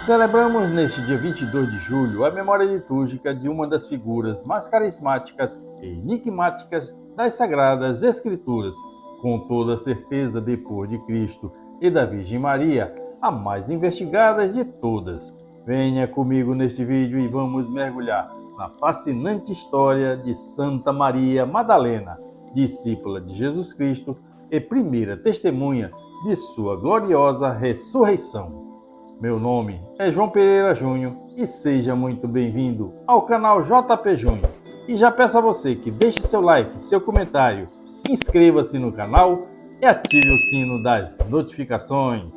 Celebramos neste dia 22 de julho a memória litúrgica de uma das figuras mais carismáticas e enigmáticas das Sagradas Escrituras, com toda certeza depois de Cristo e da Virgem Maria, a mais investigada de todas. Venha comigo neste vídeo e vamos mergulhar na fascinante história de Santa Maria Madalena, discípula de Jesus Cristo e primeira testemunha de sua gloriosa ressurreição. Meu nome é João Pereira Júnior e seja muito bem-vindo ao canal JP Júnior. E já peço a você que deixe seu like, seu comentário, inscreva-se no canal e ative o sino das notificações.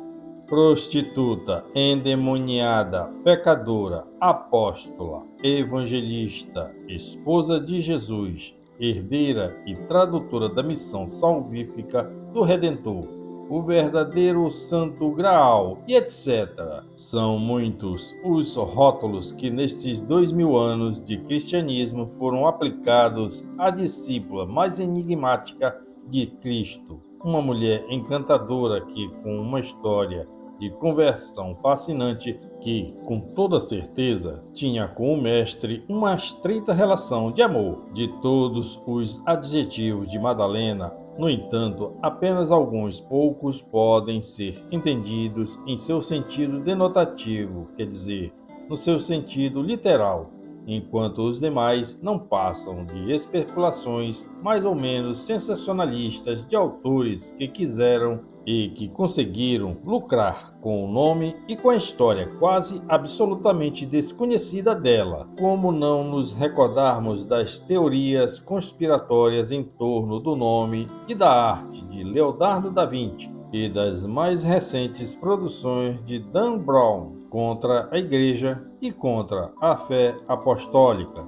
Prostituta, endemoniada, pecadora, apóstola, evangelista, esposa de Jesus, herdeira e tradutora da missão salvífica do Redentor, o verdadeiro Santo Graal e etc. São muitos os rótulos que nestes 2000 anos de cristianismo foram aplicados à discípula mais enigmática de Cristo, uma mulher encantadora que, com uma história de conversão fascinante, que, com toda certeza, tinha com o Mestre uma estreita relação de amor. De todos os adjetivos de Madalena, no entanto, apenas alguns poucos podem ser entendidos em seu sentido denotativo, quer dizer, no seu sentido literal, enquanto os demais não passam de especulações mais ou menos sensacionalistas de autores que quiseram e que conseguiram lucrar com o nome e com a história quase absolutamente desconhecida dela. Como não nos recordarmos das teorias conspiratórias em torno do nome e da arte de Leonardo da Vinci e das mais recentes produções de Dan Brown contra a Igreja e contra a fé apostólica.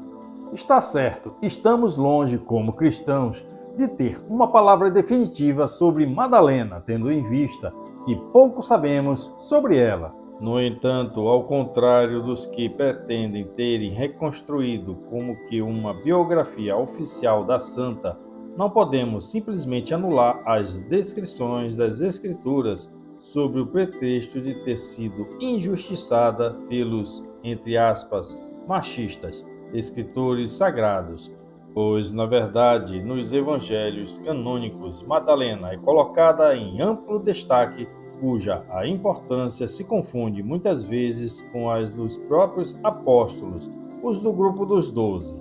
Está certo, estamos longe como cristãos de ter uma palavra definitiva sobre Madalena, tendo em vista que pouco sabemos sobre ela. No entanto, ao contrário dos que pretendem terem reconstruído como que uma biografia oficial da santa, não podemos simplesmente anular as descrições das Escrituras sob o pretexto de ter sido injustiçada pelos, entre aspas, machistas, escritores sagrados, pois, na verdade, nos evangelhos canônicos, Madalena é colocada em amplo destaque, cuja a importância se confunde muitas vezes com as dos próprios apóstolos, os do grupo dos 12.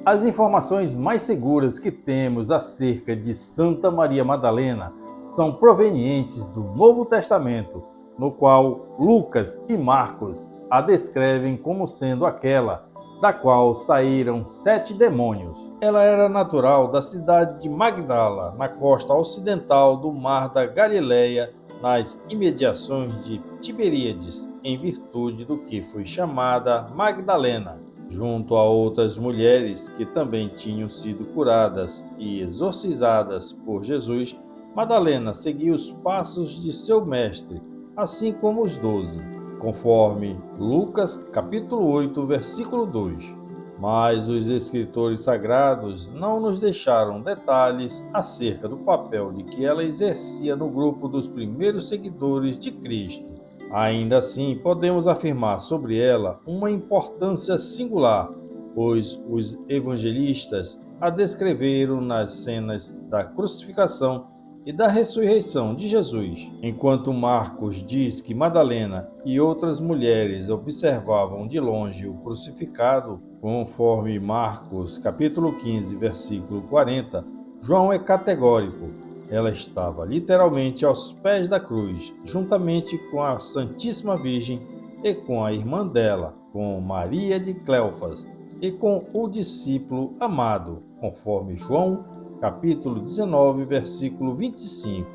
As informações mais seguras que temos acerca de Santa Maria Madalena são provenientes do Novo Testamento, no qual Lucas e Marcos a descrevem como sendo aquela da qual saíram 7 demônios. Ela era natural da cidade de Magdala, na costa ocidental do Mar da Galileia, nas imediações de Tiberíades, em virtude do que foi chamada Magdalena. Junto a outras mulheres que também tinham sido curadas e exorcizadas por Jesus, Madalena seguia os passos de seu mestre, assim como os 12, conforme Lucas, capítulo 8, versículo 2. Mas os escritores sagrados não nos deixaram detalhes acerca do papel de que ela exercia no grupo dos primeiros seguidores de Cristo. Ainda assim, podemos afirmar sobre ela uma importância singular, pois os evangelistas a descreveram nas cenas da crucificação e da ressurreição de Jesus, enquanto Marcos diz que Madalena e outras mulheres observavam de longe o crucificado, conforme Marcos capítulo 15, versículo 40, João é categórico. Ela estava literalmente aos pés da cruz, juntamente com a Santíssima Virgem e com a irmã dela, com Maria de Cleofas, e com o discípulo amado, conforme João capítulo 19, versículo 25.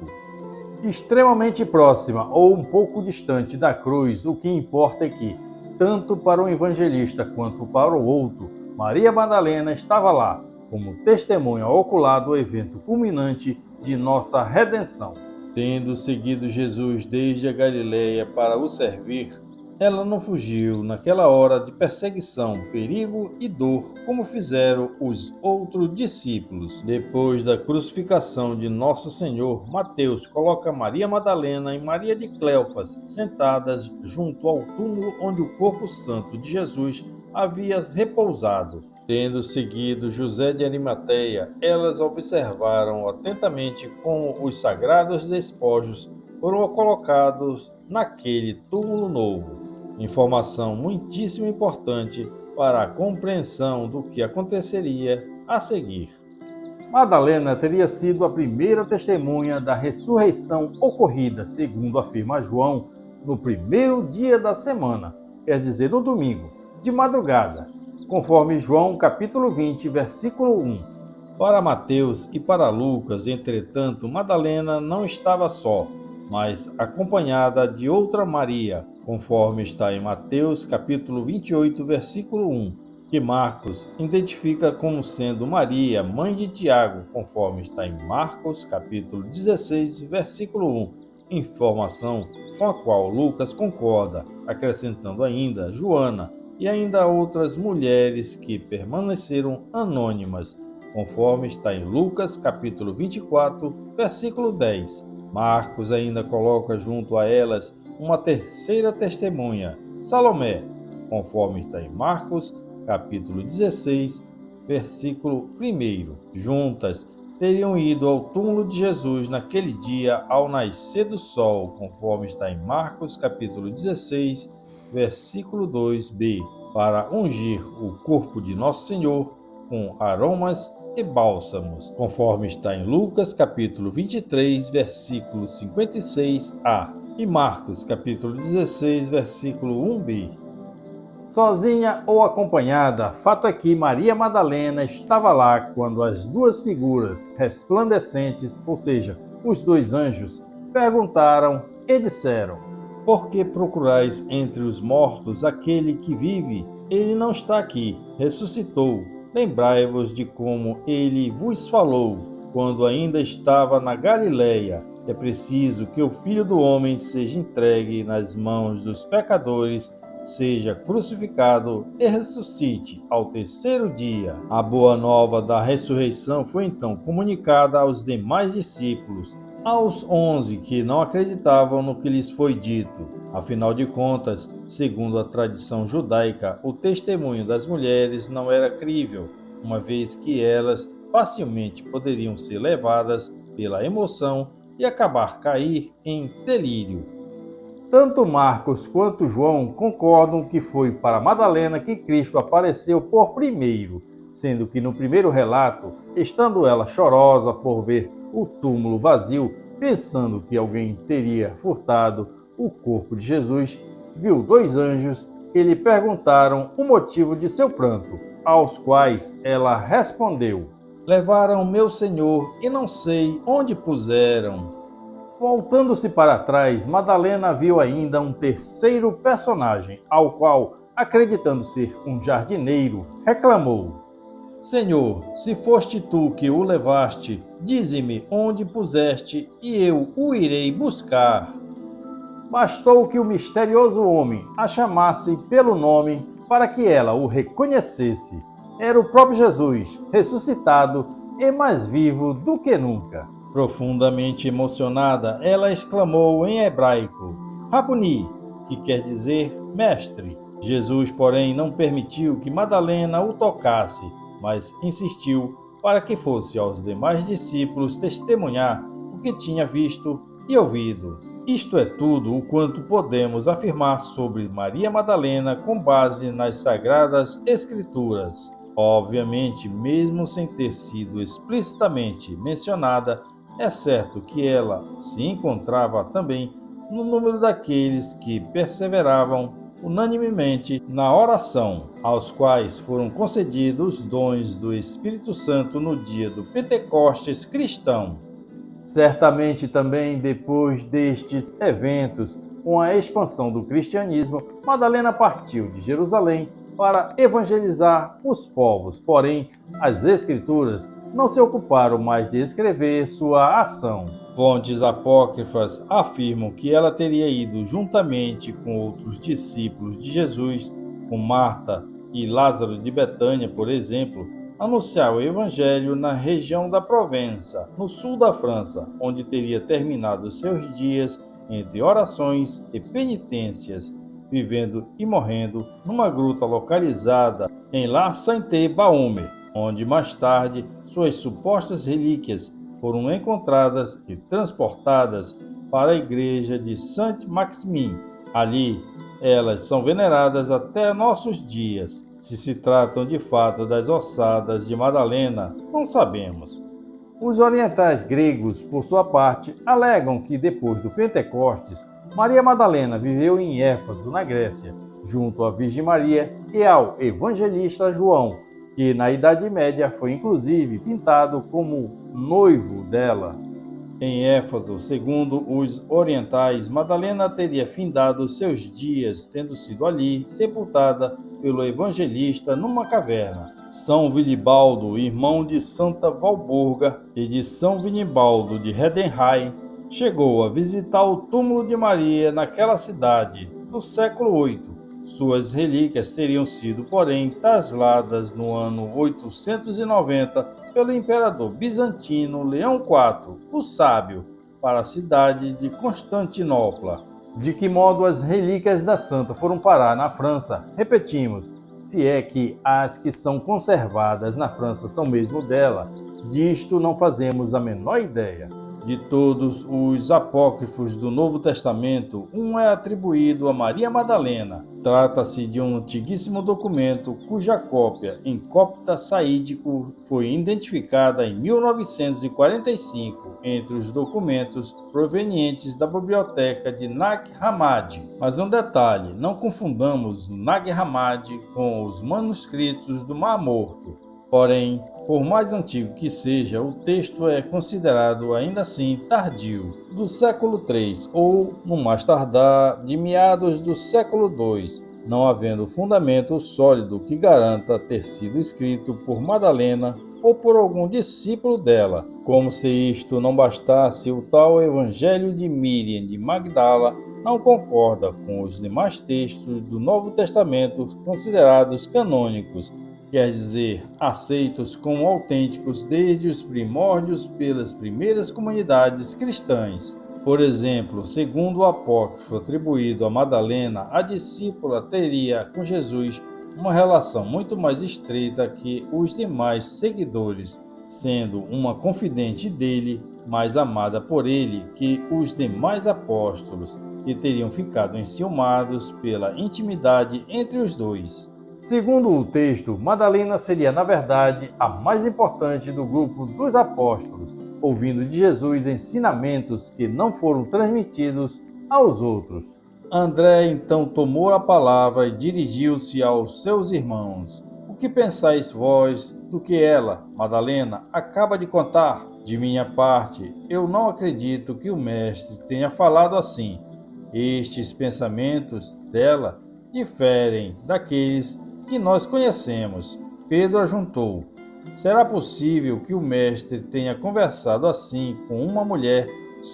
Extremamente próxima ou um pouco distante da cruz, o que importa é que, tanto para o evangelista quanto para o outro, Maria Madalena estava lá, como testemunha ocular do evento culminante de nossa redenção. Tendo seguido Jesus desde a Galileia para o servir, ela não fugiu naquela hora de perseguição, perigo e dor, como fizeram os outros discípulos. Depois da crucificação de Nosso Senhor, Mateus coloca Maria Madalena e Maria de Cleofas sentadas junto ao túmulo onde o corpo santo de Jesus havia repousado. Tendo seguido José de Arimateia, elas observaram atentamente como os sagrados despojos foram colocados naquele túmulo novo. Informação muitíssimo importante para a compreensão do que aconteceria a seguir. Madalena teria sido a primeira testemunha da ressurreição ocorrida, segundo afirma João, no primeiro dia da semana, quer dizer, no domingo, de madrugada, conforme João capítulo 20, versículo 1. Para Mateus e para Lucas, entretanto, Madalena não estava só, mas acompanhada de outra Maria, conforme está em Mateus capítulo 28, versículo 1, que Marcos identifica como sendo Maria, mãe de Tiago, conforme está em Marcos capítulo 16, versículo 1, informação com a qual Lucas concorda, acrescentando ainda Joana e ainda outras mulheres que permaneceram anônimas, conforme está em Lucas capítulo 24, versículo 10. Marcos ainda coloca junto a elas uma terceira testemunha, Salomé, conforme está em Marcos capítulo 16, versículo 1. Juntas teriam ido ao túmulo de Jesus naquele dia ao nascer do sol, conforme está em Marcos capítulo 16, versículo 2b, para ungir o corpo de Nosso Senhor com aromas e bálsamos, conforme está em Lucas capítulo 23, versículo 56a, e Marcos capítulo 16, versículo 1b. Sozinha ou acompanhada, fato é que Maria Madalena estava lá quando as duas figuras resplandecentes, ou seja, os dois anjos, perguntaram e disseram: por que procurais entre os mortos aquele que vive? Ele não está aqui, ressuscitou. Lembrai-vos de como ele vos falou, quando ainda estava na Galileia. É preciso que o Filho do Homem seja entregue nas mãos dos pecadores, seja crucificado e ressuscite ao terceiro dia. A boa nova da ressurreição foi então comunicada aos demais discípulos, aos 11 que não acreditavam no que lhes foi dito. Afinal de contas, segundo a tradição judaica, o testemunho das mulheres não era crível, uma vez que elas facilmente poderiam ser levadas pela emoção e acabar cair em delírio. Tanto Marcos quanto João concordam que foi para Madalena que Cristo apareceu por primeiro, sendo que no primeiro relato, estando ela chorosa por ver o túmulo vazio, pensando que alguém teria furtado o corpo de Jesus, viu dois anjos que lhe perguntaram o motivo de seu pranto, aos quais ela respondeu: levaram meu Senhor e não sei onde puseram. Voltando-se para trás, Madalena viu ainda um terceiro personagem, ao qual, acreditando ser um jardineiro, reclamou: Senhor, se foste tu que o levaste, dize-me onde puseste, e eu o irei buscar. Bastou que o misterioso homem a chamasse pelo nome para que ela o reconhecesse. Era o próprio Jesus, ressuscitado e mais vivo do que nunca. Profundamente emocionada, ela exclamou em hebraico: Rabuni, que quer dizer mestre. Jesus, porém, não permitiu que Madalena o tocasse, mas insistiu para que fosse aos demais discípulos testemunhar o que tinha visto e ouvido. Isto é tudo o quanto podemos afirmar sobre Maria Madalena com base nas Sagradas Escrituras. Obviamente, mesmo sem ter sido explicitamente mencionada, é certo que ela se encontrava também no número daqueles que perseveravam unanimemente na oração, aos quais foram concedidos os dons do Espírito Santo no dia do Pentecostes cristão. Certamente também depois destes eventos, com a expansão do cristianismo, Madalena partiu de Jerusalém para evangelizar os povos, porém as Escrituras não se ocuparam mais de escrever sua ação. Fontes apócrifas afirmam que ela teria ido juntamente com outros discípulos de Jesus, com Marta e Lázaro de Betânia, por exemplo, anunciar o Evangelho na região da Provença, no sul da França, onde teria terminado seus dias entre orações e penitências, vivendo e morrendo numa gruta localizada em La Sainte-Baume, onde mais tarde suas supostas relíquias foram encontradas e transportadas para a igreja de Saint-Maximin. Ali, elas são veneradas até nossos dias. Se tratam de fato das ossadas de Madalena, não sabemos. Os orientais gregos, por sua parte, alegam que depois do Pentecostes, Maria Madalena viveu em Éfeso, na Grécia, junto à Virgem Maria e ao evangelista João, que na Idade Média foi inclusive pintado como noivo dela. Em Éfeso, segundo os orientais, Madalena teria findado seus dias, tendo sido ali sepultada pelo evangelista numa caverna. São Vinibaldo, irmão de Santa Walburga e de São Vinibaldo de Redenheim, chegou a visitar o túmulo de Maria naquela cidade no século VIII. Suas relíquias teriam sido, porém, trasladadas no ano 890 pelo imperador bizantino Leão IV, o Sábio, para a cidade de Constantinopla. De que modo as relíquias da santa foram parar na França? Repetimos, se é que as que são conservadas na França são mesmo dela, disto não fazemos a menor ideia. De todos os apócrifos do Novo Testamento, um é atribuído a Maria Madalena. Trata-se de um antiguíssimo documento cuja cópia em copta saídico foi identificada em 1945 entre os documentos provenientes da biblioteca de Nag Hammadi. Mas um detalhe, não confundamos o Nag Hammadi com os manuscritos do Mar Morto. Porém, por mais antigo que seja, o texto é considerado ainda assim tardio, do século III ou, no mais tardar, de meados do século II, não havendo fundamento sólido que garanta ter sido escrito por Madalena ou por algum discípulo dela. Como se isto não bastasse, o tal Evangelho de Miriam de Magdala não concorda com os demais textos do Novo Testamento considerados canônicos, quer dizer, aceitos como autênticos desde os primórdios pelas primeiras comunidades cristãs. Por exemplo, segundo o apócrifo atribuído a Madalena, a discípula teria com Jesus uma relação muito mais estreita que os demais seguidores, sendo uma confidente dele, mais amada por ele que os demais apóstolos, e teriam ficado enciumados pela intimidade entre os dois. Segundo o texto, Madalena seria, na verdade, a mais importante do grupo dos apóstolos, ouvindo de Jesus ensinamentos que não foram transmitidos aos outros. André então tomou a palavra e dirigiu-se aos seus irmãos. O que pensais vós do que ela, Madalena, acaba de contar? De minha parte, eu não acredito que o mestre tenha falado assim. Estes pensamentos dela diferem daqueles que nós conhecemos. Pedro ajuntou: será possível que o mestre tenha conversado assim com uma mulher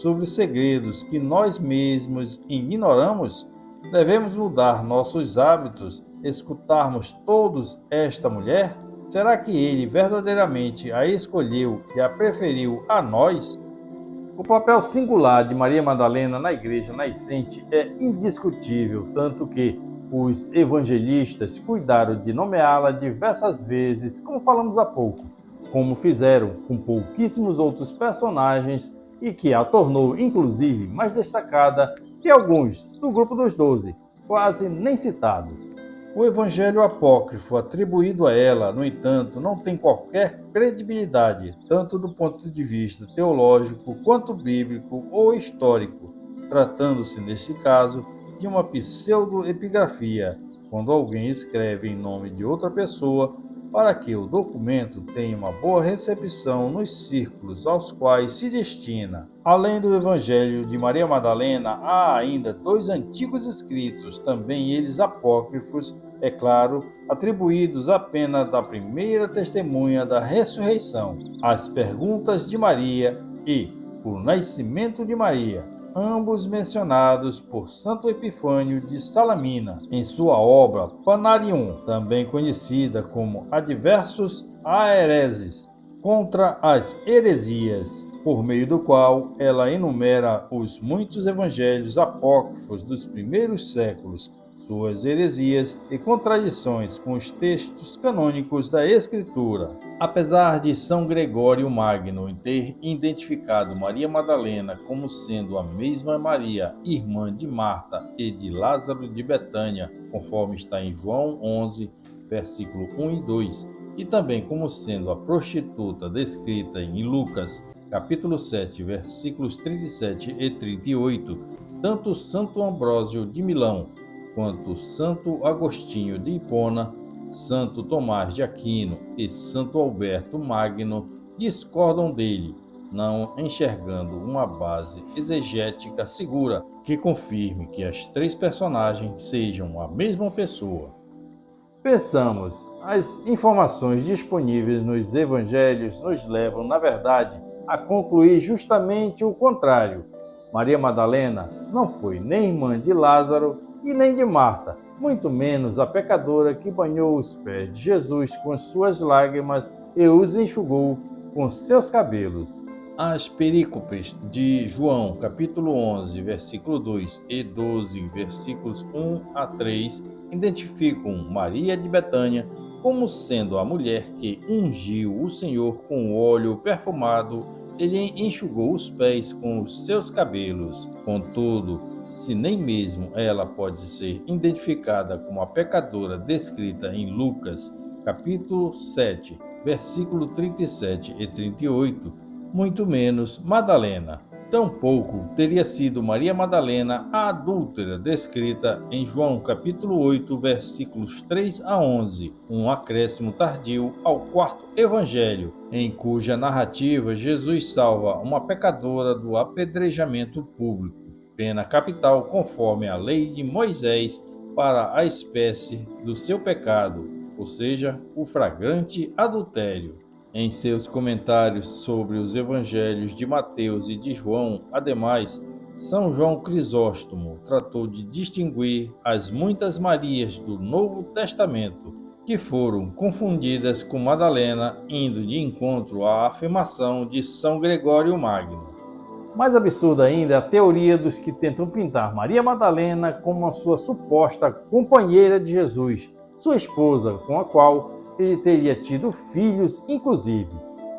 sobre segredos que nós mesmos ignoramos? Devemos mudar nossos hábitos, escutarmos todos esta mulher? Será que ele verdadeiramente a escolheu e a preferiu a nós? O papel singular de Maria Madalena na igreja nascente é indiscutível, tanto que os evangelistas cuidaram de nomeá-la diversas vezes, como falamos há pouco, como fizeram com pouquíssimos outros personagens e que a tornou, inclusive, mais destacada que alguns do grupo dos 12, quase nem citados. O evangelho apócrifo atribuído a ela, no entanto, não tem qualquer credibilidade, tanto do ponto de vista teológico quanto bíblico ou histórico, tratando-se, neste caso, de uma pseudoepigrafia, quando alguém escreve em nome de outra pessoa para que o documento tenha uma boa recepção nos círculos aos quais se destina. Além do Evangelho de Maria Madalena, há ainda 2 antigos escritos, também eles apócrifos, é claro, atribuídos apenas da primeira testemunha da ressurreição, as Perguntas de Maria e o nascimento de Maria, ambos mencionados por Santo Epifânio de Salamina em sua obra Panarium, também conhecida como Adversus Aereses, contra as heresias, por meio do qual ela enumera os muitos evangelhos apócrifos dos primeiros séculos, suas heresias e contradições com os textos canônicos da Escritura. Apesar de São Gregório Magno ter identificado Maria Madalena como sendo a mesma Maria, irmã de Marta e de Lázaro de Betânia, conforme está em João 11, versículo 1 e 2, e também como sendo a prostituta descrita em Lucas, capítulo 7, versículos 37 e 38, tanto Santo Ambrósio de Milão, quanto Santo Agostinho de Hipona, Santo Tomás de Aquino e Santo Alberto Magno discordam dele, não enxergando uma base exegética segura que confirme que as três personagens sejam a mesma pessoa. Pensamos, as informações disponíveis nos evangelhos nos levam, na verdade, a concluir justamente o contrário. Maria Madalena não foi nem irmã de Lázaro e nem de Marta, muito menos a pecadora que banhou os pés de Jesus com suas lágrimas e os enxugou com seus cabelos. As perícopes de João, capítulo 11, versículo 2 e 12, versículos 1 a 3, identificam Maria de Betânia como sendo a mulher que ungiu o Senhor com óleo perfumado e lhe enxugou os pés com os seus cabelos. Contudo, se nem mesmo ela pode ser identificada como a pecadora descrita em Lucas, capítulo 7, versículo 37 e 38, muito menos Madalena. Tampouco teria sido Maria Madalena a adúltera descrita em João capítulo 8, versículos 3 a 11, um acréscimo tardio ao quarto evangelho, em cuja narrativa Jesus salva uma pecadora do apedrejamento público, pena capital conforme a lei de Moisés para a espécie do seu pecado, ou seja, o flagrante adultério. Em seus comentários sobre os evangelhos de Mateus e de João, ademais, São João Crisóstomo tratou de distinguir as muitas Marias do Novo Testamento que foram confundidas com Madalena, indo de encontro à afirmação de São Gregório Magno. Mais absurda ainda é a teoria dos que tentam pintar Maria Madalena como a sua suposta companheira de Jesus, sua esposa, com a qual ele teria tido filhos, inclusive.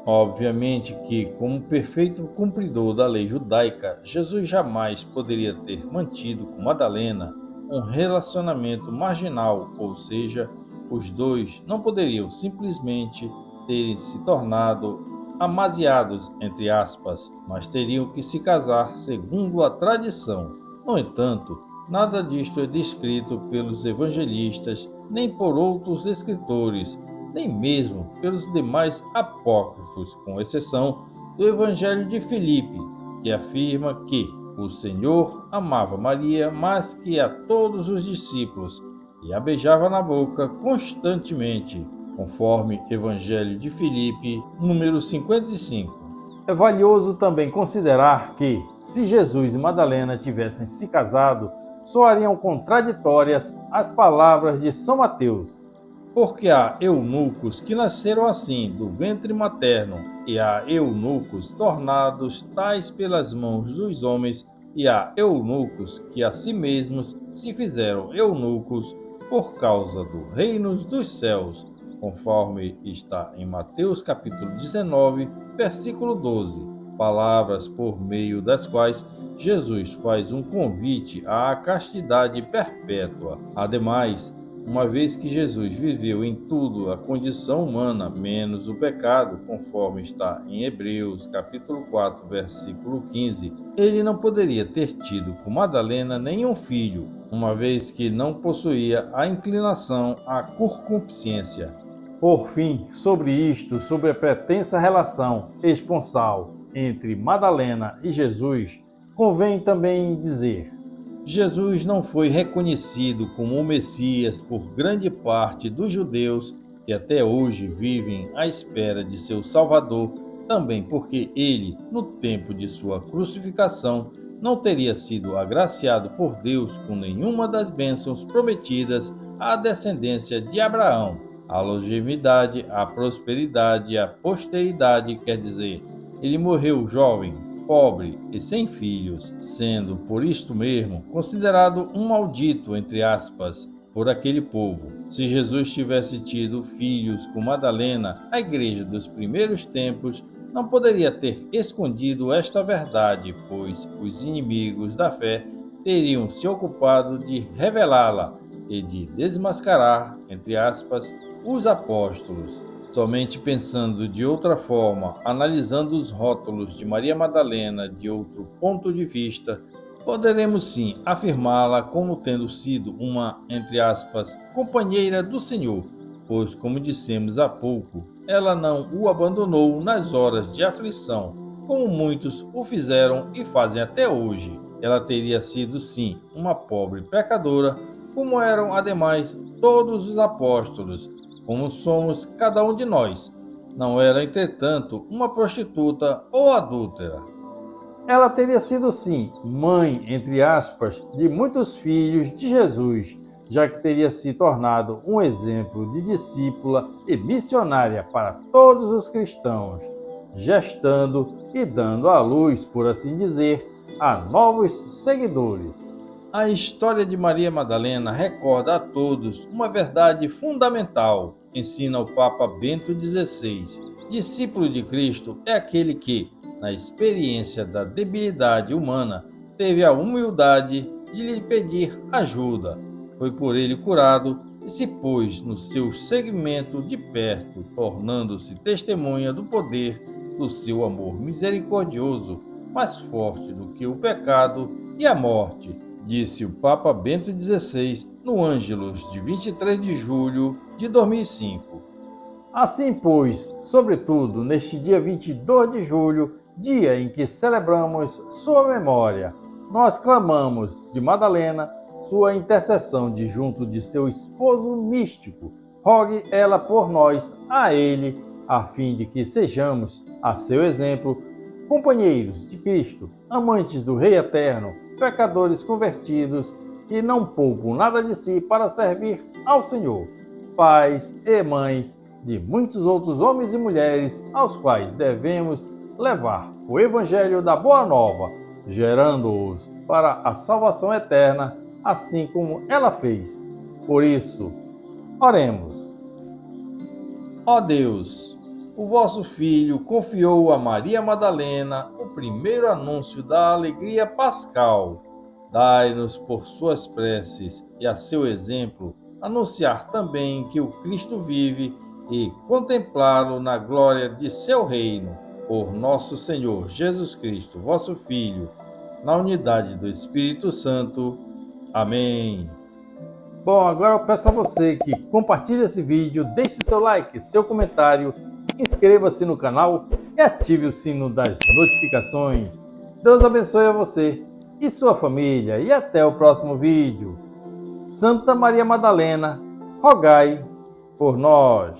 Obviamente que, como perfeito cumpridor da lei judaica, Jesus jamais poderia ter mantido com Madalena um relacionamento marginal, ou seja, os dois não poderiam simplesmente terem se tornado amaziados, entre aspas, mas teriam que se casar segundo a tradição. No entanto, nada disto é descrito pelos evangelistas, nem por outros escritores, nem mesmo pelos demais apócrifos, com exceção do Evangelho de Filipe, que afirma que o Senhor amava Maria mais que a todos os discípulos e a beijava na boca constantemente, conforme Evangelho de Filipe, número 55. É valioso também considerar que, se Jesus e Madalena tivessem se casado, soariam contraditórias as palavras de São Mateus. Porque há eunucos que nasceram assim do ventre materno, e há eunucos tornados tais pelas mãos dos homens, e há eunucos que a si mesmos se fizeram eunucos por causa do reino dos céus, conforme está em Mateus capítulo 19, versículo 12, palavras por meio das quais Jesus faz um convite à castidade perpétua. Ademais, uma vez que Jesus viveu em tudo a condição humana, menos o pecado, conforme está em Hebreus, capítulo 4, versículo 15, ele não poderia ter tido com Madalena nenhum filho, uma vez que não possuía a inclinação à concupiscência. Por fim, sobre a pretensa relação esponsal entre Madalena e Jesus, convém também dizer: Jesus não foi reconhecido como o Messias por grande parte dos judeus que até hoje vivem à espera de seu Salvador também porque ele, no tempo de sua crucificação, não teria sido agraciado por Deus com nenhuma das bênçãos prometidas à descendência de Abraão. A longevidade, a prosperidade, a posteridade, quer dizer, ele morreu jovem, pobre e sem filhos, sendo por isto mesmo considerado um maldito, entre aspas, por aquele povo. Se Jesus tivesse tido filhos com Madalena, a igreja dos primeiros tempos não poderia ter escondido esta verdade, pois os inimigos da fé teriam se ocupado de revelá-la e de desmascarar, entre aspas, os apóstolos. Somente pensando de outra forma, analisando os rótulos de Maria Madalena de outro ponto de vista, poderemos sim afirmá-la como tendo sido uma, entre aspas, companheira do Senhor, pois, como dissemos há pouco, ela não o abandonou nas horas de aflição, como muitos o fizeram e fazem até hoje. Ela teria sido sim uma pobre pecadora, como eram ademais todos os apóstolos, como somos cada um de nós. Não era, entretanto, uma prostituta ou adúltera. Ela teria sido, sim, mãe, entre aspas, de muitos filhos de Jesus, já que teria se tornado um exemplo de discípula e missionária para todos os cristãos, gestando e dando à luz, por assim dizer, a novos seguidores. A história de Maria Madalena recorda a todos uma verdade fundamental, ensina o Papa Bento XVI. Discípulo de Cristo é aquele que, na experiência da debilidade humana, teve a humildade de lhe pedir ajuda. Foi por ele curado e se pôs no seu seguimento de perto, tornando-se testemunha do poder do seu amor misericordioso, mais forte do que o pecado e a morte, disse o Papa Bento XVI no Ângelus de 23 de julho de 2005. Assim, pois, sobretudo neste dia 22 de julho, dia em que celebramos sua memória, nós clamamos de Madalena sua intercessão de junto de seu esposo místico. Rogue ela por nós a ele, a fim de que sejamos, a seu exemplo, companheiros de Cristo, amantes do Rei Eterno, pecadores convertidos que não poupam nada de si para servir ao Senhor, pais e mães de muitos outros homens e mulheres aos quais devemos levar o Evangelho da Boa Nova, gerando-os para a salvação eterna, assim como ela fez. Por isso, oremos. Ó Deus, o vosso Filho confiou a Maria Madalena o primeiro anúncio da alegria pascal. Dai-nos por suas preces e a seu exemplo anunciar também que o Cristo vive e contemplá-lo na glória de seu reino. Por nosso Senhor Jesus Cristo, vosso Filho, na unidade do Espírito Santo. Amém. Bom, agora eu peço a você que compartilhe esse vídeo, deixe seu like, seu comentário, inscreva-se no canal e ative o sino das notificações. Deus abençoe a você e sua família e até o próximo vídeo. Santa Maria Madalena, rogai por nós.